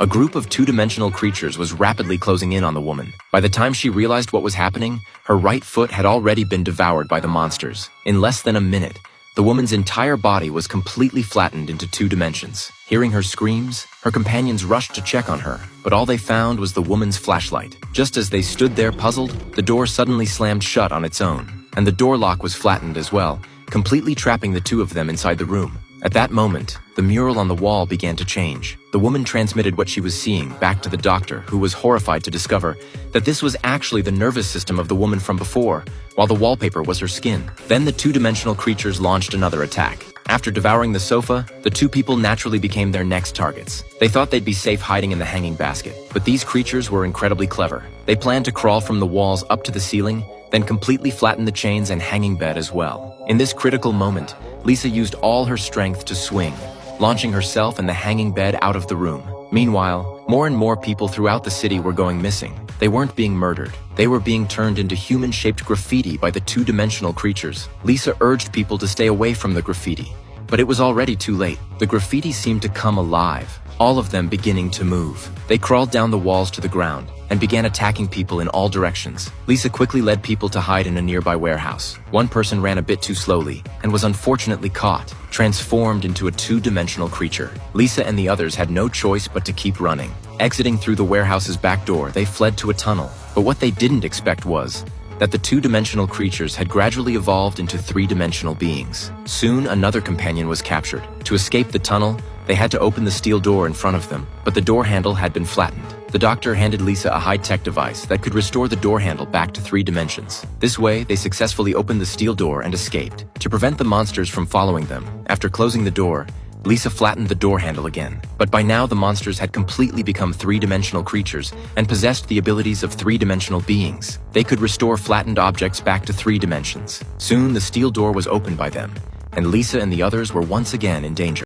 A group of two-dimensional creatures was rapidly closing in on the woman. By the time she realized what was happening, her right foot had already been devoured by the monsters. In less than a minute, the woman's entire body was completely flattened into 2 dimensions. Hearing her screams, her companions rushed to check on her, but all they found was the woman's flashlight. Just as they stood there puzzled, the door suddenly slammed shut on its own, and the door lock was flattened as well, completely trapping the 2 of them inside the room. At that moment, the mural on the wall began to change. The woman transmitted what she was seeing back to the doctor, who was horrified to discover that this was actually the nervous system of the woman from before, while the wallpaper was her skin. Then the two-dimensional creatures launched another attack. After devouring the sofa, the 2 people naturally became their next targets. They thought they'd be safe hiding in the hanging basket, but these creatures were incredibly clever. They planned to crawl from the walls up to the ceiling, then completely flatten the chains and hanging bed as well. In this critical moment, Lisa used all her strength to swing, launching herself and the hanging bed out of the room. Meanwhile, more and more people throughout the city were going missing. They weren't being murdered. They were being turned into human-shaped graffiti by the two-dimensional creatures. Lisa urged people to stay away from the graffiti, but it was already too late. The graffiti seemed to come alive, all of them beginning to move. They crawled down the walls to the ground and began attacking people in all directions. Lisa quickly led people to hide in a nearby warehouse. One person ran a bit too slowly and was unfortunately caught, transformed into a 2-dimensional creature. Lisa and the others had no choice but to keep running. Exiting through the warehouse's back door, they fled to a tunnel. But what they didn't expect was that the 2-dimensional creatures had gradually evolved into 3-dimensional beings. Soon, another companion was captured. To escape the tunnel, they had to open the steel door in front of them, but the door handle had been flattened. The doctor handed Lisa a high-tech device that could restore the door handle back to 3 dimensions. This way, they successfully opened the steel door and escaped. To prevent the monsters from following them, after closing the door, Lisa flattened the door handle again. But by now, the monsters had completely become 3-dimensional creatures and possessed the abilities of 3-dimensional beings. They could restore flattened objects back to 3 dimensions. Soon, the steel door was opened by them, and Lisa and the others were once again in danger.